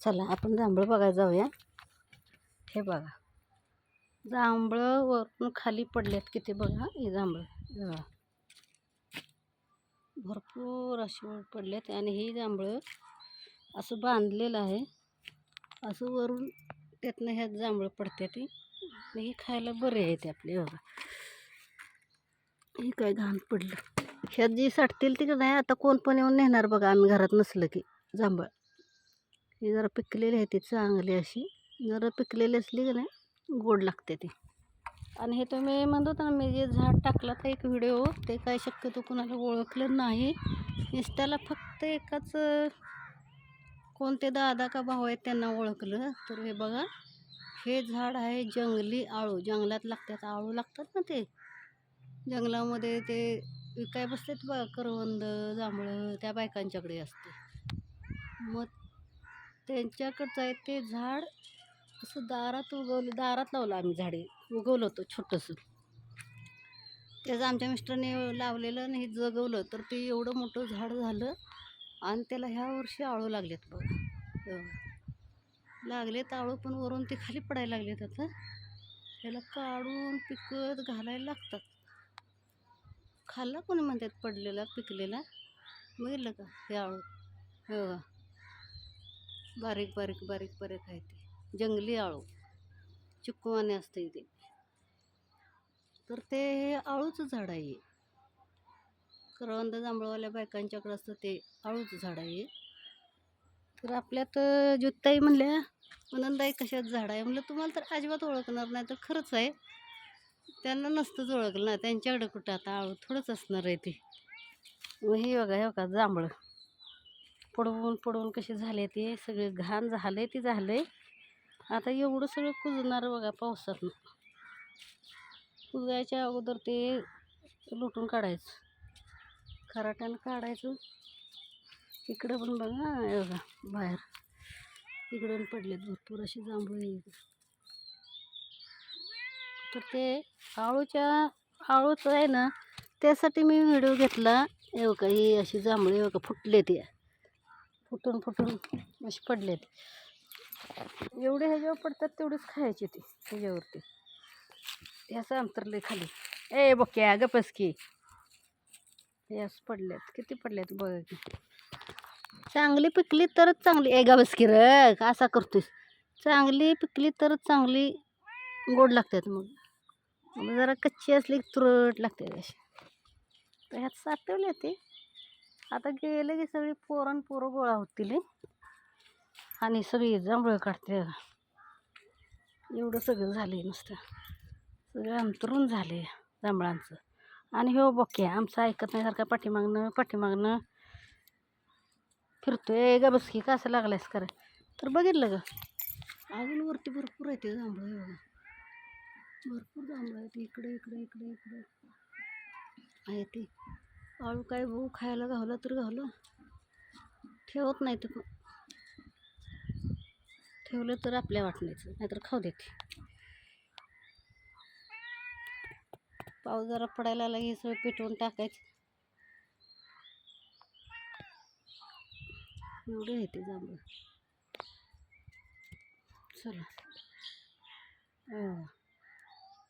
चला आपण जांभळं बघायला जाऊया. हे बघा, जांभळं वरून खाली पडलेत किती बघा. हे जांभळं भरपूर अशी वर पडलेत आणि ही जांभळं असं बांधलेलं आहे. असं वरून त्यातनं ह्यात जांभळं पडते ती. ही खायला बरे आहेत आपले. बघा ही काय घाण पडलं. ह्यात जी साठतील ती नाही आता कोण पण येऊन नेणार बघा, आम्ही घरात नसलं की. जांभळ ही जरा पिकलेली आहे ती चांगली अशी. जरा पिकलेली असली की नाही गोड लागते ती. आणि हे तुम्ही म्हणत होता ना मी जे झाड टाकलं तर एक व्हिडिओ, ते काय शक्यतो कुणाला ओळखलं नाही. इंस्टाला फक्त एकाच कोणते दादा का भाऊ आहेत त्यांना ओळखलं. तर हे बघा, हे झाड आहे जंगली आळू. जंगलात लागतात आळू लागतात ना, ते जंगलामध्ये ते विकाय बसतात बघा. करवंद जांभळं त्या बायकांच्याकडे असते. मग त्यांच्याकडचं आहे ते झाड. असं दारात उगवलं, दारात लावलं आम्ही झाडे. उगवलं होतं छोटंसं. त्याचं आमच्या मिस्टरने लावलेलं आणि हे जगवलं तर ते एवढं मोठं झाड झालं. आणि त्याला ह्या वर्षी आळू लागलेत बघा. लागलेत आळू, पण वरून ते खाली पडायला लागलेत. आता त्याला काढून पिकत घालायला लागतात. खाल्ला कोणी म्हणतात पडलेला पिकलेला. बघितलं का हे आळू. हे बघा, बारीक बारीक बारीक बारीक आहे ते जंगली आळू. चिक्कूवाने असते ते. तर ते हे आळूचं झाड आहे. करवंद जांभळवाल्या बायकांच्याकडे असतं ते आळूचं झाड आहे. तर आपल्यात ज्योतिताई म्हणल्या, आनंदाई कशात झाड आहे. म्हणलं तुम्हाला तर अजिबात ओळखणार नाही. तर खरंच आहे, त्यांना नसतंच ओळखलं ना. त्यांच्याकडे कुठं आता आळू थोडंच असणार आहे ते. मग हे बघा, हे बघा जांभळं पडवून पडवून कसे झाले ते. सगळे घाण झाले ते झाले. आता एवढं सगळं कुजणार बघा पावसातनं. कुजायच्या अगोदर ते लुटून काढायचं, खराट्यानं काढायचं. इकडं पण बघा, हे बघा बाहेर इकडून पडलेत भरपूर अशी जांभळं. तर ते आळूचं आहे ना, त्यासाठी मी व्हिडिओ घेतला. हे बघा ही अशी जांभळी बघा फुटले ते, फुटून फुटून अशी पडलेत. एवढे ह्याच्यावर पडतात तेवढेच खायचे ते ह्याच्यावरती. ह्याचं अंतरले खाली. ए बक्या गपस की. हे असं पडलेत, किती पडलेत बघा की. चांगली पिकली तरच चांगली. ए गा बस की र, असा करतोस. चांगली पिकली तरच चांगली गोड लागतात. मग जरा कच्ची असली तुरट लागते अशी. तर ह्यात साठवले ते. आता गेले की सगळी पोरं गोळा होतील आणि सगळी जांभळं काढते. एवढं सगळं झाले नुसतं, सगळं अंतरून झाले जांभळांचं. आणि हो बक्या आमचं ऐकत नाही, सारखा पाठीमागणं फिरतोय. गा बस की, कसं लागलायस कर. तर बघितलं का, अजून वरती भरपूर आहे ते जांभळं. बघा भरपूर जांभळं आहेत. इकडे इकडे इकडे इकडे आहे ते. आळू काय भाऊ खायला गावलं तर गावलं, ठेवत नाही तर ठेवलं तर आपल्या वाटण्याचं, नाहीतर खाऊ देते. पाऊस जरा पडायला लागला हे सगळं पेटवून टाकायचं. एवढे आहे ते जांभळं. चला